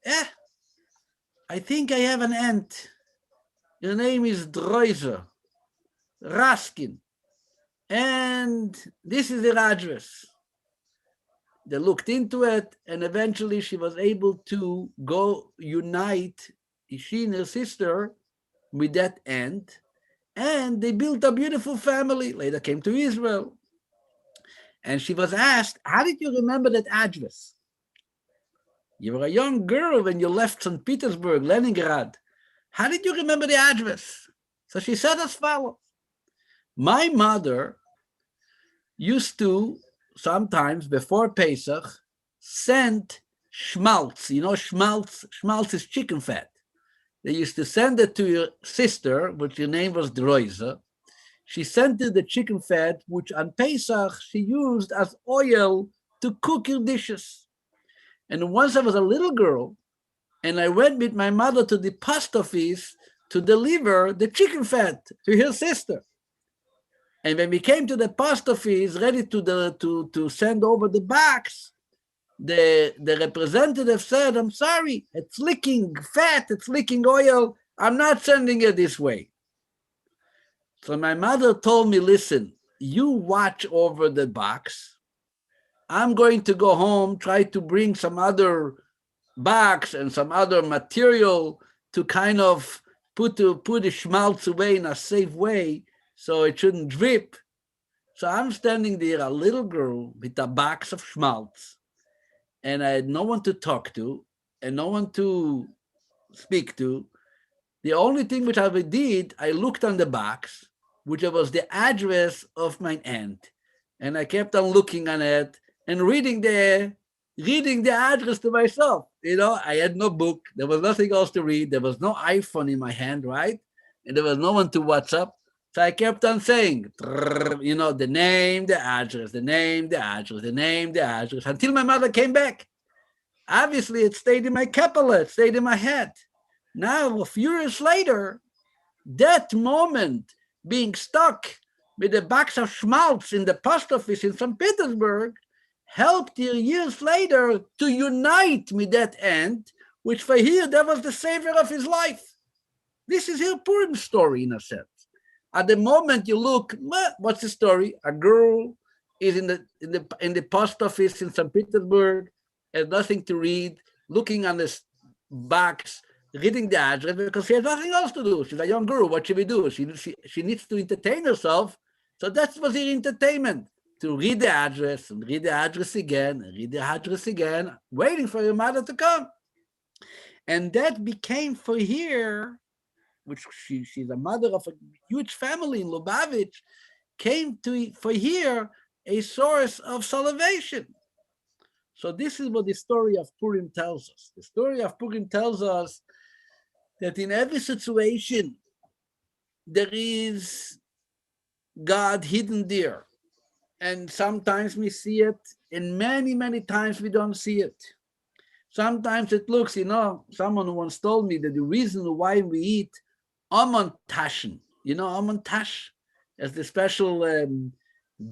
I think I have an aunt. Her name is Droiser, Raskin. And this is her address. They looked into it, and eventually she was able to go unite she and her sister with that aunt, and they built a beautiful family. Later came to Israel. And she was asked, how did you remember that address? You were a young girl when you left St. Petersburg, Leningrad. How did you remember the address? So she said as follows. My mother used to, sometimes before Pesach, send schmaltz. You know, schmaltz is chicken fat. They used to send it to your sister, which her name was Droiser. She sent her the chicken fat, which on Pesach she used as oil to cook her dishes. And once I was a little girl, and I went with my mother to the post office to deliver the chicken fat to her sister. And when we came to the post office, ready to send over the box, the representative said, I'm sorry, it's leaking fat, it's leaking oil. I'm not sending it this way. So my mother told me, listen, you watch over the box. I'm going to go home, try to bring some other box and some other material to kind of put the schmaltz away in a safe way so it shouldn't drip. So I'm standing there, a little girl with a box of schmaltz, and I had no one to talk to and no one to speak to. The only thing which I did, I looked on the box, which was the address of my aunt. And I kept on looking on it and reading the address to myself. You know, I had no book. There was nothing else to read. There was no iPhone in my hand, right? And there was no one to WhatsApp. So I kept on saying, you know, the name, the address, the name, the address, the name, the address, until my mother came back. Obviously, it stayed in my capella, it stayed in my head. Now, a few years later, that moment being stuck with a box of schmaltz in the post office in St. Petersburg helped her years later to unite with that aunt, which for her, that was the savior of his life. This is her Purim story in a sense. At the moment you look, what's the story? A girl is in the post office in St. Petersburg, has nothing to read, looking on this box, reading the address because she has nothing else to do. She's a young girl. What should we do? She needs to entertain herself. So that was her entertainment, to read the address and read the address again and read the address again, waiting for her mother to come. And that became for her, which she's a mother of a huge family in Lubavitch, came to for her a source of salvation. So this is what the story of Purim tells us. The story of Purim tells us that in every situation, there is God hidden there. And sometimes we see it, and many, many times we don't see it. Sometimes it looks, you know, someone once told me that the reason why we eat almond taschen, you know, almond tash, as the special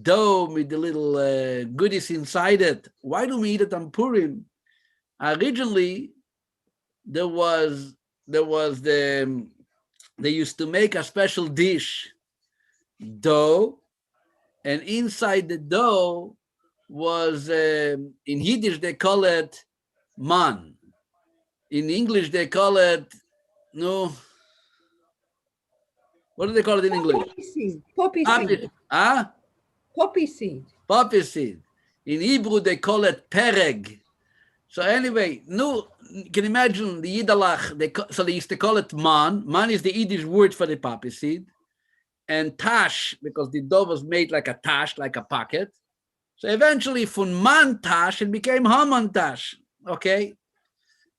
dough with the little goodies inside it. Why do we eat it on Purim? Originally, there was they used to make a special dish, dough, and inside the dough was in Yiddish they call it man. In English they call it no. What do they call it in English? Poppy seed. Poppy seed. Huh? Poppy seed. Poppy seed. In Hebrew they call it pereg. So anyway, no, can you imagine the Yidalach? So they used to call it man. Man is the Yiddish word for the poppy seed, and tash because the dough was made like a tash, like a pocket. So eventually, from man tash, it became Haman tash. Okay,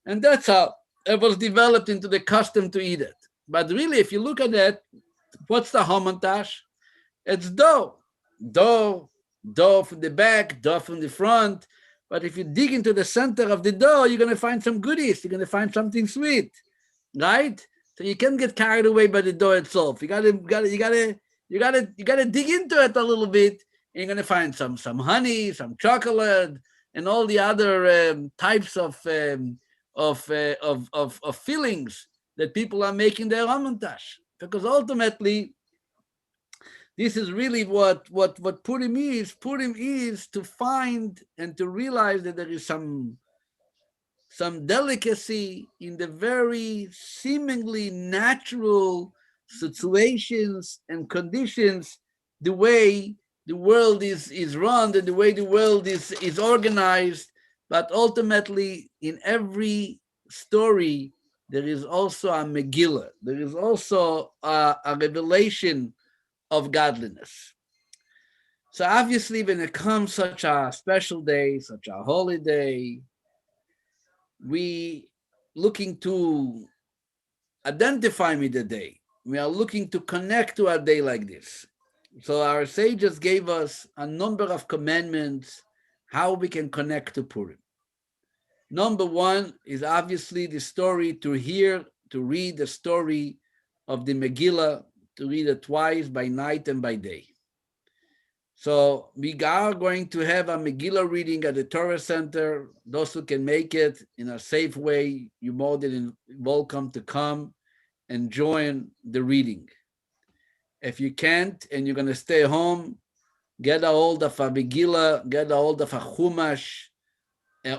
and that's how it was developed into the custom to eat it. But really, if you look at it, what's the Haman tash? It's dough, dough from the back, dough from the front. But if you dig into the center of the dough, you're going to find some goodies. You're going to find something sweet, right? So you can't get carried away by the dough itself. You got to dig into it a little bit. And you're going to find some honey, some chocolate, and all the other types of fillings that people are making their hamantash. Because ultimately, this is really what Purim is. Purim is to find and to realize that there is some delicacy in the very seemingly natural situations and conditions, the way the world is run, and the way the world is organized. But ultimately, in every story, there is also a Megillah. There is also a revelation of godliness. So obviously, when it comes such a special day, such a holiday, we looking to identify with the day. We are looking to connect to a day like this. So our sages gave us a number of commandments how we can connect to Purim. Number one is obviously the story to read the story of the Megillah, to read it twice by night and by day. So we are going to have a Megillah reading at the Torah Center. Those who can make it in a safe way, you're more than welcome to come and join the reading. If you can't and you're going to stay home, get a hold of a Megillah, get a hold of a Chumash,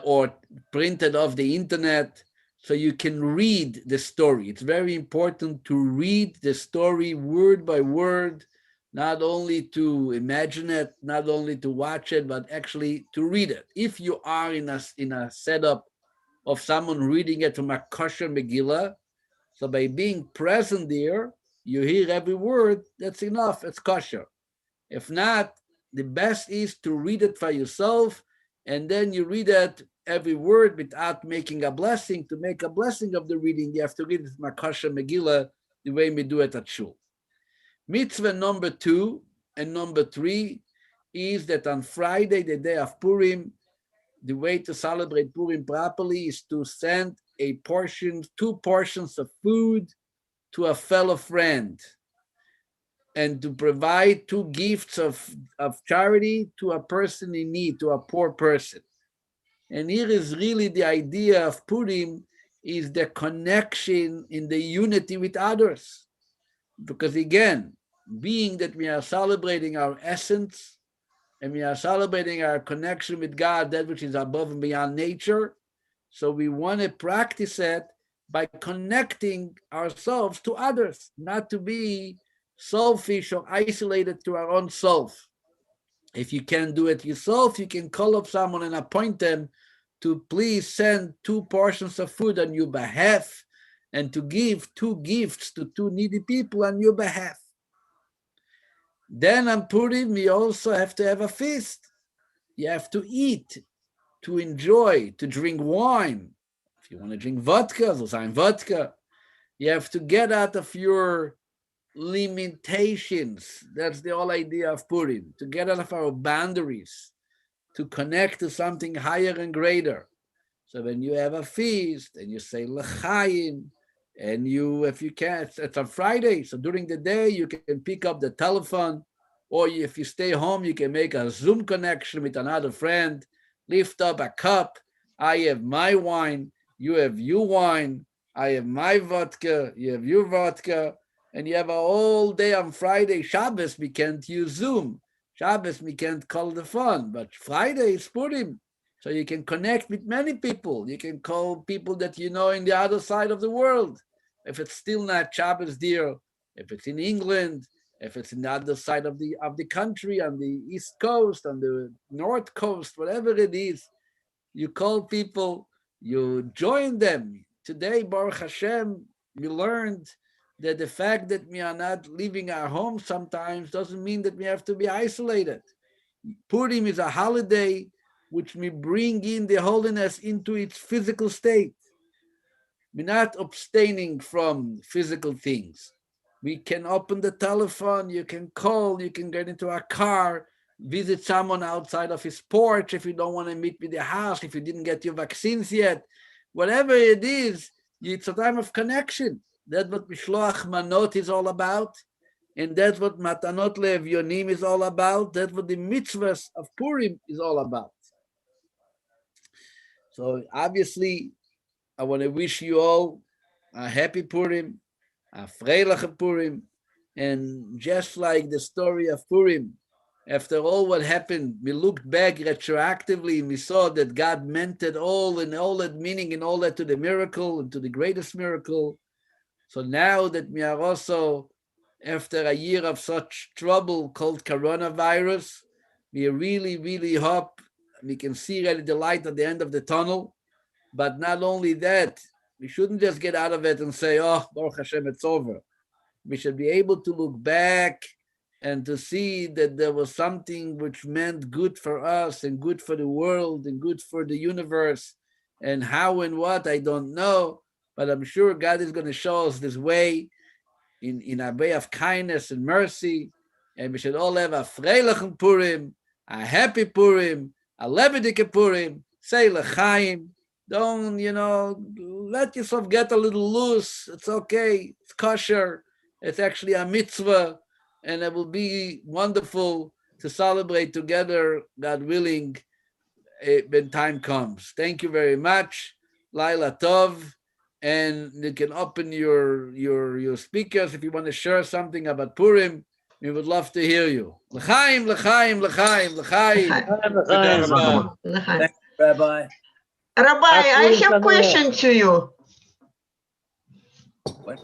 or print it off the internet so you can read the story. It's very important to read the story word by word, not only to imagine it, not only to watch it, but actually to read it. If you are in a setup of someone reading it from a kosher Megillah, so by being present there, you hear every word, that's enough, it's kosher. If not, the best is to read it for yourself, and then you read it every word without making a blessing. To make a blessing of the reading, you have to read it from a kosher Megillah, the way we do it at Shul. Mitzvah number 2 and number 3 is that on Friday, the day of Purim, the way to celebrate Purim properly is to send 2 portions of food to a fellow friend, and to provide 2 gifts of charity to a person in need, to a poor person. And here is really the idea of Purim, is the connection in the unity with others. Because again, being that we are celebrating our essence, and we are celebrating our connection with God, that which is above and beyond nature, so we want to practice it by connecting ourselves to others, not to be selfish or isolated to our own self. If you can't do it yourself, you can call up someone and appoint them to please send 2 portions of food on your behalf, and to give 2 gifts to 2 needy people on your behalf. Then on Purim, we also have to have a feast. You have to eat, to enjoy, to drink wine. If you want to drink vodka, so sign vodka. You have to get out of your limitations. That's the whole idea of Purim, to get out of our boundaries, to connect to something higher and greater. So when you have a feast and you say l'chaim, and you, if you can, it's on Friday, so during the day you can pick up the telephone or if you stay home, you can make a Zoom connection with another friend, lift up a cup. I have my wine, you have your wine, I have my vodka, you have your vodka, and you have a whole day on Friday. Shabbos, we can't use Zoom. Shabbos, we can't call the phone, but Friday is Purim. So you can connect with many people. You can call people that you know in the other side of the world. If it's still not Shabbos there, if it's in England, if it's in the other side of the country, on the East Coast, on the North Coast, whatever it is, you call people, you join them. Today, Baruch Hashem, we learned that the fact that we are not leaving our home sometimes doesn't mean that we have to be isolated. Purim is a holiday which we bring in the holiness into its physical state. We're not abstaining from physical things. We can open the telephone, you can call, you can get into a car, visit someone outside of his porch if you don't want to meet with the house, if you didn't get your vaccines yet. Whatever it is, it's a time of connection. That's what Mishloach Manot is all about. And that's what Matanot Le'Evyonim is all about. That's what the mitzvahs of Purim is all about. So obviously, I want to wish you all a happy Purim, a Freiliche Purim, and just like the story of Purim, after all what happened, we looked back retroactively and we saw that God meant it all and all that meaning and all that to the miracle and to the greatest miracle. So now that we are also, after a year of such trouble called coronavirus, we really, really hope we can see really the light at the end of the tunnel. But not only that, we shouldn't just get out of it and say, oh, Baruch Hashem, it's over. We should be able to look back and to see that there was something which meant good for us and good for the world and good for the universe. And how and what, I don't know. But I'm sure God is going to show us this way in a way of kindness and mercy. And we should all have a Freilichen Purim, a happy Purim, a Lebedike Purim, say L'chaim. Don't, let yourself get a little loose. It's okay. It's kosher. It's actually a mitzvah. And it will be wonderful to celebrate together, God willing, when time comes. Thank you very much. Laila Tov. And you can open your speakers if you want to share something about Purim. We would love to hear you. L'chaim, l'chaim, l'chaim, l'chaim. Thank you, Rabbi. Rabbi, I have a question to you. What?